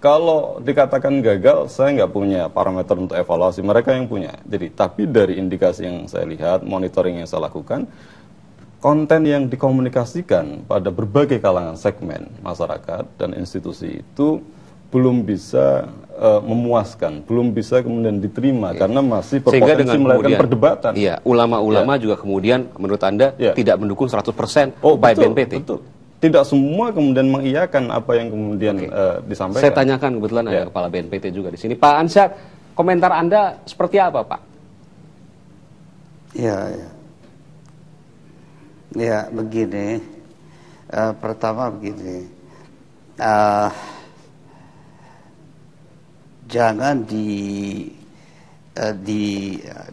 Kalau dikatakan gagal, saya nggak punya parameter untuk evaluasi, mereka yang punya. Jadi, tapi dari indikasi yang saya lihat, monitoring yang saya lakukan, konten yang dikomunikasikan pada berbagai kalangan segmen masyarakat dan institusi itu belum bisa memuaskan, belum bisa kemudian diterima karena masih berpotensi melahirkan perdebatan. Iya, ulama-ulama juga kemudian menurut Anda tidak mendukung 100% upaya BNPT. Betul. Tidak semua kemudian mengiyakan apa yang kemudian disampaikan. Saya tanyakan kebetulan ada Kepala BNPT juga di sini. Pak Ansyad, komentar Anda seperti apa, Pak? Ya, begini. Pertama begini. Jangan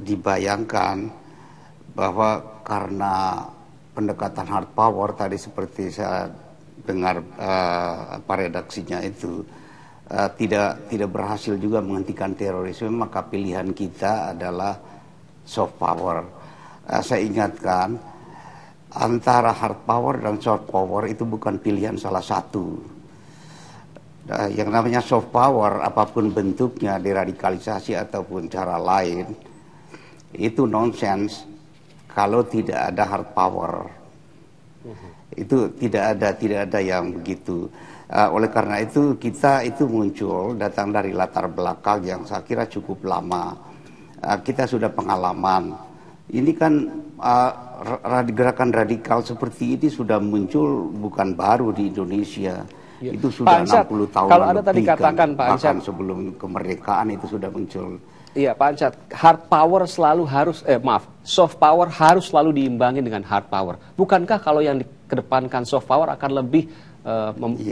dibayangkan bahwa karena pendekatan hard power tadi seperti saya dengar redaksinya itu tidak berhasil juga menghentikan terorisme, maka pilihan kita adalah soft power. Saya ingatkan antara hard power dan soft power itu bukan pilihan salah satu. Yang namanya soft power apapun bentuknya, deradikalisasi ataupun cara lain, itu nonsense kalau tidak ada hard power. Itu tidak ada yang begitu. Oleh karena itu kita itu muncul datang dari latar belakang yang saya kira cukup lama. Kita sudah pengalaman. Ini kan gerakan radikal seperti ini sudah muncul bukan baru di Indonesia. Ya. Itu sudah 60 tahun kalau Anda tadi katakan, Pak Ansyad, sebelum kemerdekaan itu sudah muncul. Iya, Pak Ansyad, hard power selalu harus, soft power harus selalu diimbangi dengan hard power. Bukankah kalau yang dikedepankan soft power akan lebih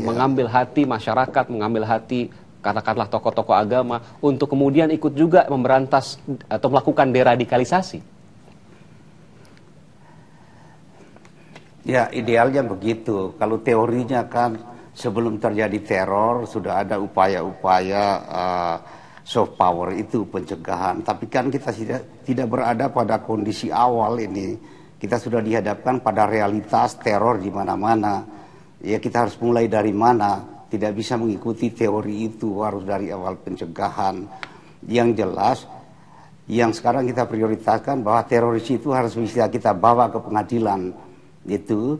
mengambil hati masyarakat, mengambil hati katakanlah tokoh-tokoh agama untuk kemudian ikut juga memberantas atau melakukan deradikalisasi? Ya, idealnya begitu. Kalau teorinya kan sebelum terjadi teror sudah ada upaya-upaya soft power itu pencegahan. Tapi kan kita tidak berada pada kondisi awal ini. Kita sudah dihadapkan pada realitas teror di mana-mana. Ya, kita harus mulai dari mana? Tidak bisa mengikuti teori itu, harus dari awal pencegahan. Yang jelas, yang sekarang kita prioritaskan bahwa teroris itu harus bisa kita bawa ke pengadilan. Itu.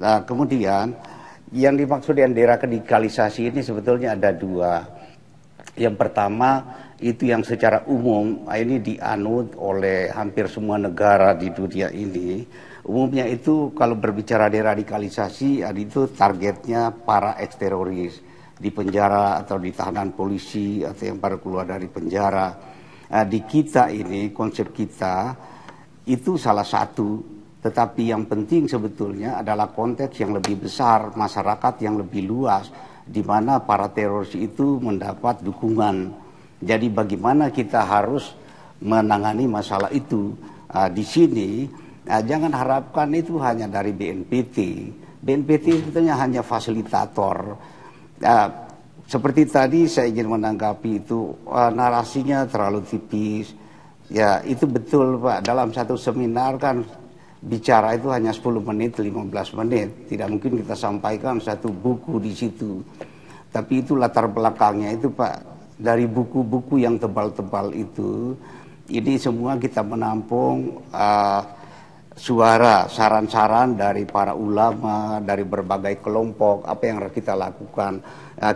Nah, kemudian yang dimaksud dengan deradikalisasi ini sebetulnya ada dua. Yang pertama itu yang secara umum ini dianut oleh hampir semua negara di dunia ini. Umumnya itu kalau berbicara deradikalisasi itu targetnya para eksteroris di penjara atau di tahanan polisi atau yang baru keluar dari penjara. Di kita ini konsep kita itu salah satu. Tetapi yang penting sebetulnya adalah konteks yang lebih besar, masyarakat yang lebih luas, di mana para teroris itu mendapat dukungan. Jadi bagaimana kita harus menangani masalah itu? Di sini jangan harapkan itu hanya dari BNPT. BNPT sebetulnya hanya fasilitator. Seperti tadi saya ingin menanggapi itu, narasinya terlalu tipis. Ya itu betul Pak, dalam satu seminar kan bicara itu hanya 10 menit, 15 menit. Tidak mungkin kita sampaikan satu buku di situ. Tapi itu latar belakangnya itu Pak. Dari buku-buku yang tebal-tebal itu, ini semua kita menampung suara, saran-saran dari para ulama, dari berbagai kelompok, apa yang harus kita lakukan.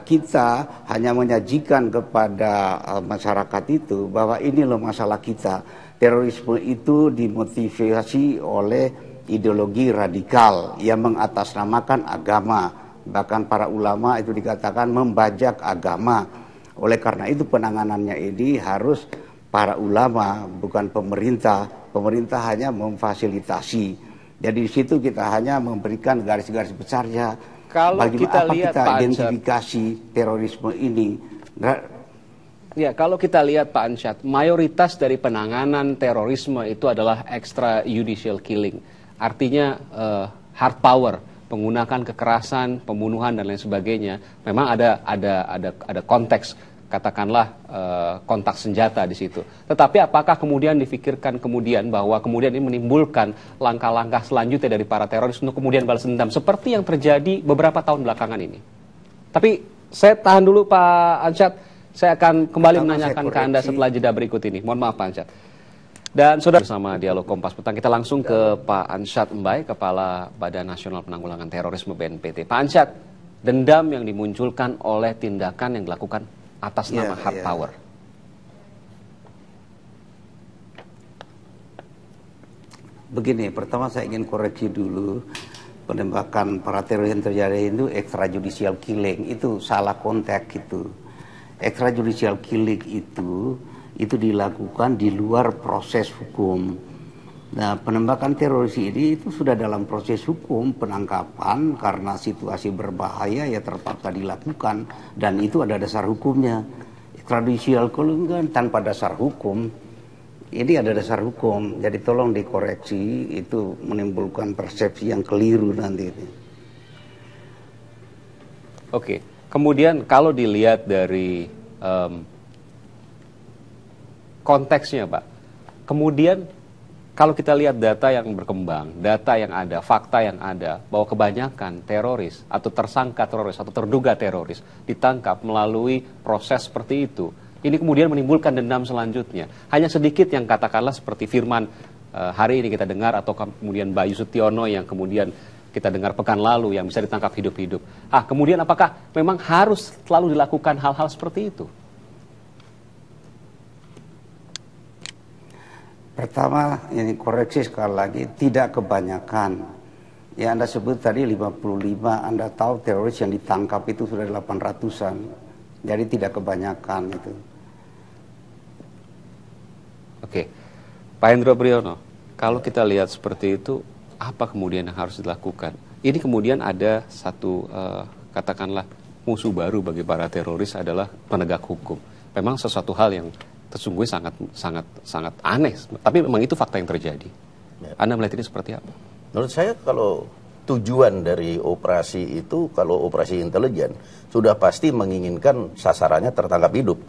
Kita hanya menyajikan kepada masyarakat itu bahwa ini loh masalah kita. Terorisme itu dimotivasi oleh ideologi radikal yang mengatasnamakan agama. Bahkan para ulama itu dikatakan membajak agama. Oleh karena itu penanganannya ini harus para ulama, bukan pemerintah. Pemerintah hanya memfasilitasi. Jadi di situ kita hanya memberikan garis-garis besarnya. Kalau kita lihat kita identifikasi terorisme ini. Ya, kalau kita lihat Pak Ansyad, mayoritas dari penanganan terorisme itu adalah extrajudicial killing. Artinya hard power, menggunakan kekerasan, pembunuhan dan lain sebagainya. Memang ada konteks, katakanlah kontak senjata di situ. Tetapi apakah kemudian difikirkan kemudian bahwa kemudian ini menimbulkan langkah-langkah selanjutnya dari para teroris untuk kemudian balas dendam seperti yang terjadi beberapa tahun belakangan ini? Tapi Saya tahan dulu Pak Ansyad, saya akan kembali Pertama, menanyakan saya ke Anda koreksi. setelah jeda berikut ini. Mohon maaf Pak Ansyad. Dan saudara bersama Dialog Kompas Petang, kita langsung ke Pak Ansyad Mbai, Kepala Badan Nasional Penanggulangan Terorisme BNPT. Pak Ansyad, dendam yang dimunculkan oleh tindakan yang dilakukan atas nama hard power. Begini, pertama saya ingin koreksi dulu, penembakan para teroris yang terjadi itu extrajudicial killing, itu salah konteks itu. Extrajudicial killing itu dilakukan di luar proses hukum. Nah, penembakan teroris ini itu sudah dalam proses hukum, penangkapan karena situasi berbahaya ya terpaksa dilakukan, dan itu ada dasar hukumnya. Extrajudicial killing kan tanpa dasar hukum. Ini ada dasar hukum, jadi tolong dikoreksi, itu menimbulkan persepsi yang keliru nanti. Oke, kemudian kalau dilihat dari konteksnya Pak, kemudian kalau kita lihat data yang berkembang, data yang ada, fakta yang ada, bahwa kebanyakan teroris atau tersangka teroris atau terduga teroris ditangkap melalui proses seperti itu. Ini kemudian menimbulkan dendam selanjutnya. Hanya sedikit yang katakanlah seperti firman hari ini kita dengar, atau kemudian Bayu Sutiono yang kemudian kita dengar pekan lalu yang bisa ditangkap hidup-hidup. Kemudian apakah memang harus selalu dilakukan hal-hal seperti itu? Pertama, ini koreksi sekali lagi, tidak kebanyakan. Ya Anda sebut tadi 55, Anda tahu teroris yang ditangkap itu sudah 800-an. Jadi tidak kebanyakan itu. Oke, Pak Hendro Priyono, kalau kita lihat seperti itu, apa kemudian yang harus dilakukan? Ini kemudian ada satu, katakanlah, musuh baru bagi para teroris adalah penegak hukum. Memang sesuatu hal yang sesungguhnya sangat aneh, tapi memang itu fakta yang terjadi. Anda melihat ini seperti apa? Menurut saya kalau tujuan dari operasi itu, kalau operasi intelijen, sudah pasti menginginkan sasarannya tertangkap hidup.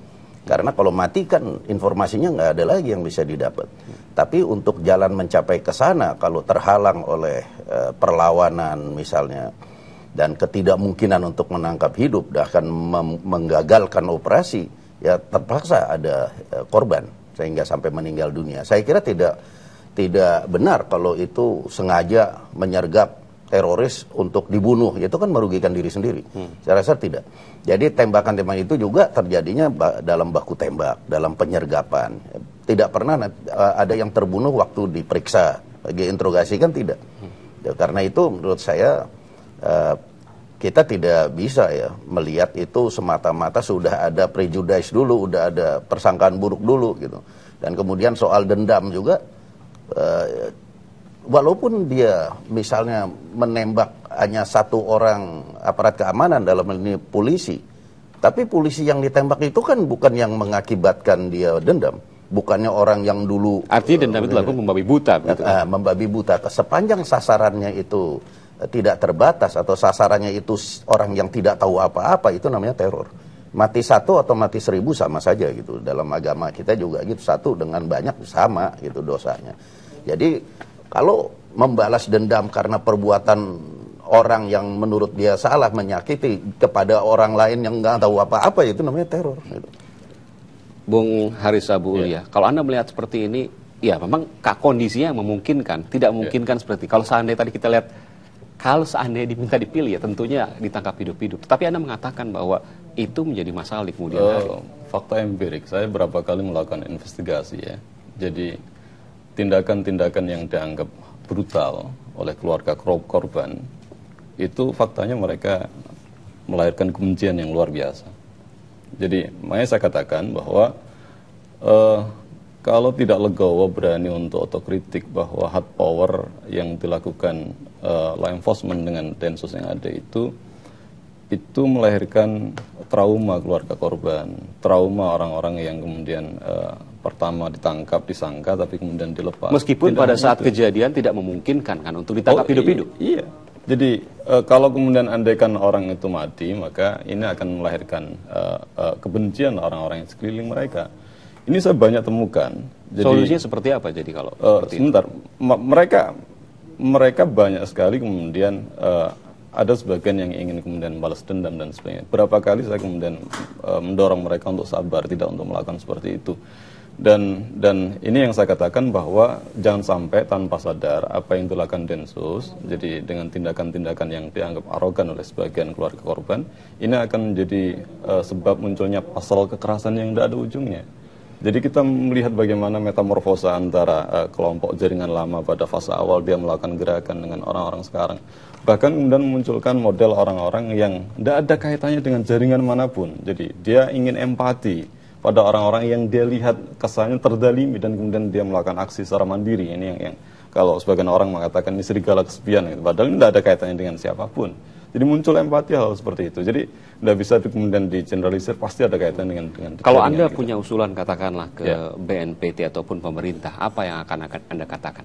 Karena kalau mati kan informasinya nggak ada lagi yang bisa didapat. Tapi untuk jalan mencapai ke sana, kalau terhalang oleh perlawanan misalnya, dan ketidakmungkinan untuk menangkap hidup, bahkan menggagalkan operasi, ya terpaksa ada korban sehingga sampai meninggal dunia. Saya kira tidak benar kalau itu sengaja menyergap teroris untuk dibunuh, itu kan merugikan diri sendiri. Saya rasa tidak. Jadi tembakan-tembakan itu juga terjadinya dalam baku tembak, dalam penyergapan. Tidak pernah ada yang terbunuh waktu diperiksa, diinterogasi kan tidak. Ya, karena itu menurut saya kita tidak bisa ya melihat itu semata-mata sudah ada prejudice dulu, udah ada persangkaan buruk dulu gitu. Dan kemudian soal dendam juga, walaupun dia misalnya menembak hanya satu orang aparat keamanan, dalam ini polisi, tapi polisi yang ditembak itu kan bukan yang mengakibatkan dia dendam, bukannya orang yang dulu. Artinya dendam itu lakukan membabi buta. Begitu? Membabi buta. Sepanjang sasarannya itu tidak terbatas atau sasarannya itu orang yang tidak tahu apa-apa, itu namanya teror. Mati satu atau mati 1000 sama saja gitu. Dalam agama kita juga gitu, satu dengan banyak sama gitu dosanya. Jadi kalau membalas dendam karena perbuatan orang yang menurut dia salah, menyakiti kepada orang lain yang nggak tahu apa-apa, itu namanya teror. Gitu. Bung Haris Abu Ulia, kalau Anda melihat seperti ini, ya memang kondisinya memungkinkan, tidak memungkinkan seperti kalau seandainya tadi kita lihat, kalau seandainya diminta dipilih ya tentunya ditangkap hidup-hidup. Tapi Anda mengatakan bahwa itu menjadi masalah di kemudian hari. Fakta empirik, saya berapa kali melakukan investigasi ya. Jadi tindakan-tindakan yang dianggap brutal oleh keluarga korban, itu faktanya mereka melahirkan kebencian yang luar biasa. Jadi makanya saya katakan bahwa kalau tidak legowo berani untuk otokritik bahwa hard power yang dilakukan law enforcement dengan densus yang ada itu melahirkan trauma keluarga korban, trauma orang-orang yang kemudian pertama ditangkap, disangka, tapi kemudian dilepas. Meskipun pada saat kejadian tidak memungkinkan kan untuk ditangkap hidup-hidup. Iya. Jadi kalau kemudian andaikan orang itu mati, maka ini akan melahirkan kebencian orang-orang yang sekeliling mereka. Ini saya banyak temukan. Jadi, solusinya seperti apa jadi kalau sebentar, mereka banyak sekali kemudian ada sebagian yang ingin kemudian balas dendam dan sebagainya. Berapa kali saya kemudian mendorong mereka untuk sabar, tidak untuk melakukan seperti itu. Dan ini yang saya katakan bahwa jangan sampai tanpa sadar apa yang dilakukan Densus, jadi dengan tindakan-tindakan yang dianggap arogan oleh sebagian keluarga korban, ini akan menjadi sebab munculnya pasal kekerasan yang tidak ada ujungnya. Jadi kita melihat bagaimana metamorfosa antara kelompok jaringan lama pada fase awal dia melakukan gerakan dengan orang-orang sekarang. Bahkan kemudian memunculkan model orang-orang yang tidak ada kaitannya dengan jaringan manapun. Jadi dia ingin empati pada orang-orang yang dia lihat kesannya terdalimi dan kemudian dia melakukan aksi secara mandiri. Ini yang kalau sebagian orang mengatakan ini serigala kesepian, gitu. Padahal ini tidak ada kaitannya dengan siapapun. Jadi muncul empati hal seperti itu. Jadi tidak bisa kemudian digeneralisir, pasti ada kaitan dengan kalau Anda punya usulan katakanlah ke BNPT ataupun pemerintah, apa yang akan Anda katakan?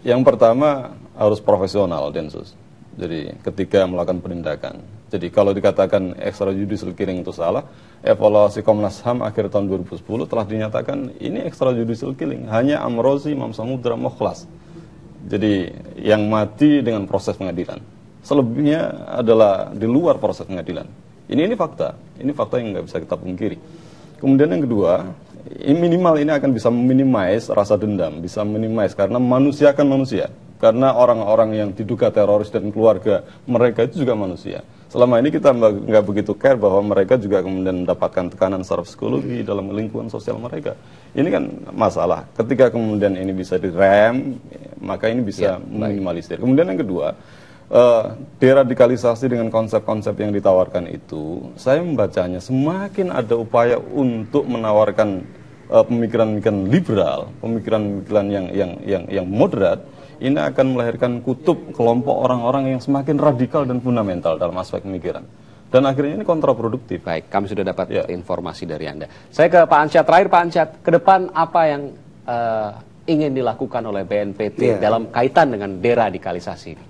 Yang pertama harus profesional Densus. Jadi ketika melakukan penindakan. Jadi kalau dikatakan extrajudicial killing itu salah, evaluasi Komnas HAM akhir tahun 2010 telah dinyatakan ini extrajudicial killing. Hanya Amrozi, Imam Samudra, Mokhlas. Jadi yang mati dengan proses pengadilan. Selebihnya adalah di luar proses pengadilan. Ini fakta. Ini fakta yang nggak bisa kita pungkiri. Kemudian yang kedua, minimal ini akan bisa meminimais rasa dendam, bisa minimize karena manusia kan manusia. Karena orang-orang yang diduga teroris dan keluarga mereka itu juga manusia. Selama ini kita nggak begitu care bahwa mereka juga kemudian mendapatkan tekanan secara psikologi dalam lingkungan sosial mereka. Ini kan masalah. Ketika kemudian ini bisa direm, maka ini bisa minimalisir. Kemudian yang kedua, deradikalisasi dengan konsep-konsep yang ditawarkan itu, saya membacanya semakin ada upaya untuk menawarkan pemikiran-pemikiran liberal, pemikiran-pemikiran yang moderat. Ini akan melahirkan kutub kelompok orang-orang yang semakin radikal dan fundamental dalam aspek pemikiran. Dan akhirnya ini kontraproduktif. Baik, kami sudah dapat informasi dari Anda. Saya ke Pak Ansyad. Terakhir Pak Ansyad, ke depan apa yang ingin dilakukan oleh BNPT dalam kaitan dengan deradikalisasi ini?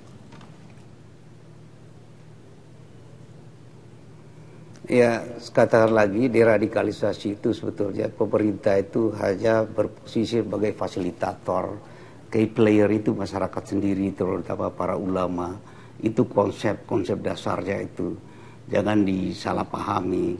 Ya, katakan lagi, deradikalisasi itu sebetulnya pemerintah itu hanya berposisi sebagai fasilitator. Key player itu masyarakat sendiri, terutama para ulama. Itu konsep dasarnya itu. Jangan disalahpahami.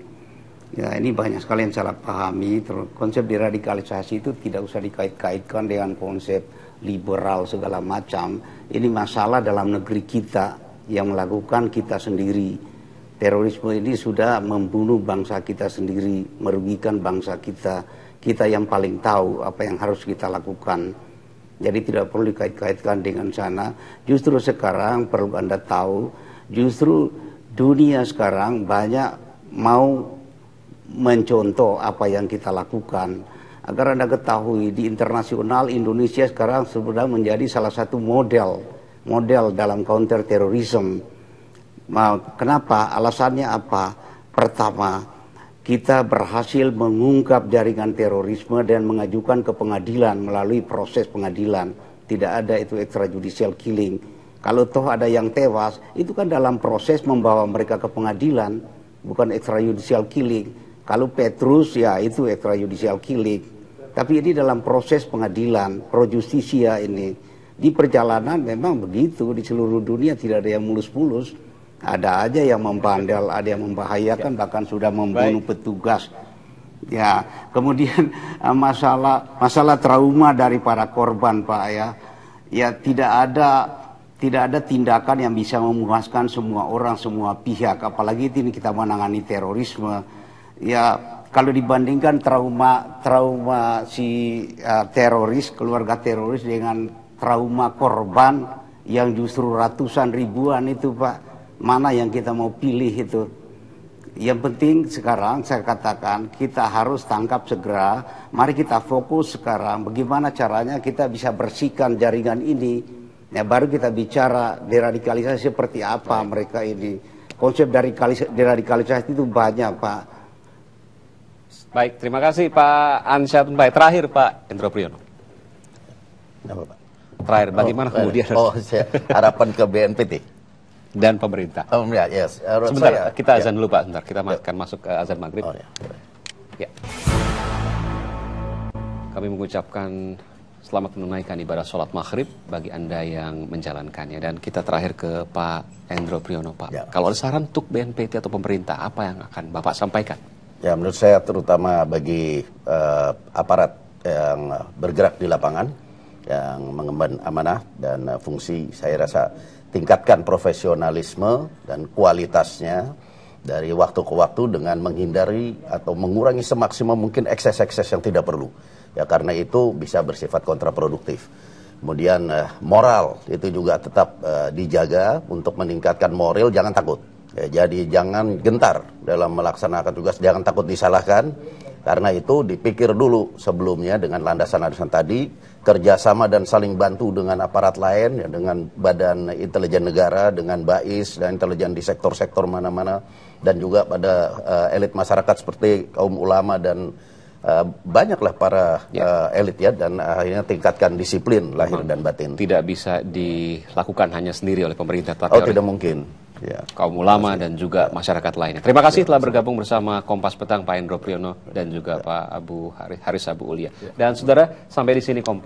Ya, ini banyak sekali yang salah pahami. Konsep deradikalisasi itu tidak usah dikait-kaitkan dengan konsep liberal segala macam. Ini masalah dalam negeri kita yang melakukan kita sendiri. Terorisme ini sudah membunuh bangsa kita sendiri, merugikan bangsa kita. Kita yang paling tahu apa yang harus kita lakukan. Jadi tidak perlu dikait-kaitkan dengan sana. Justru sekarang perlu Anda tahu, justru dunia sekarang banyak mau mencontoh apa yang kita lakukan. Agar Anda ketahui, di internasional Indonesia sekarang sudah menjadi salah satu model dalam counter terorisme. Kenapa? Alasannya apa? Pertama, kita berhasil mengungkap jaringan terorisme dan mengajukan ke pengadilan melalui proses pengadilan. Tidak ada itu extrajudicial killing. Kalau toh ada yang tewas, itu kan dalam proses membawa mereka ke pengadilan, bukan extrajudicial killing. Kalau Petrus, ya itu extrajudicial killing. Tapi ini dalam proses pengadilan, pro justisia ini. Di perjalanan memang begitu, di seluruh dunia tidak ada yang mulus-mulus. Ada aja yang membandel, ada yang membahayakan, bahkan sudah membunuh petugas. Ya, kemudian masalah trauma dari para korban, Pak, ya. Ya, tidak ada tindakan yang bisa memuaskan semua orang, semua pihak, apalagi ini kita menangani terorisme. Ya, kalau dibandingkan trauma si teroris, keluarga teroris dengan trauma korban yang justru ratusan ribuan itu, Pak. Mana yang kita mau pilih itu? Yang penting sekarang saya katakan kita harus tangkap segera. Mari kita fokus sekarang bagaimana caranya kita bisa bersihkan jaringan ini. Ya, baru kita bicara deradikalisasi seperti apa mereka ini. Konsep deradikalisasi itu banyak, Pak. Baik, terima kasih Pak Ansyad. Baik, terakhir Pak Endro Priyono. Apa, Pak? Terakhir, bagaimana kemudian harapan ke BNPT dan pemerintah? Ya, yes. Sebentar, kita azan dulu Pak. Sebentar, kita akan masuk ke azan maghrib. Ya. Kami mengucapkan selamat menunaikan ibadah sholat maghrib bagi Anda yang menjalankannya. Dan kita terakhir ke Pak Endro Priyono, Pak. Ya. Kalau ada saran untuk BNPT atau pemerintah, apa yang akan Bapak sampaikan? Ya, menurut saya terutama bagi aparat yang bergerak di lapangan, yang mengemban amanah dan fungsi, saya rasa tingkatkan profesionalisme dan kualitasnya dari waktu ke waktu dengan menghindari atau mengurangi semaksimal mungkin ekses-ekses yang tidak perlu. Ya, karena itu bisa bersifat kontraproduktif. Kemudian moral itu juga tetap dijaga untuk meningkatkan moral, jangan takut. Ya, jadi jangan gentar dalam melaksanakan tugas, jangan takut disalahkan. Karena itu dipikir dulu sebelumnya dengan landasan-landasan tadi, kerjasama dan saling bantu dengan aparat lain, ya, dengan Badan Intelijen Negara, dengan BAIS dan intelijen di sektor-sektor mana-mana, dan juga pada elit masyarakat seperti kaum ulama dan banyaklah para elit ya, dan akhirnya tingkatkan disiplin lahir dan batin. Tidak bisa dilakukan hanya sendiri oleh pemerintah, tapi tidak mungkin. Ya. Kaum ulama dan juga masyarakat lainnya. Terima kasih telah bergabung bersama Kompas Petang, Pak Endro Priyono dan juga Pak Haris Abu Ulia. Dan saudara, sampai di sini Kompas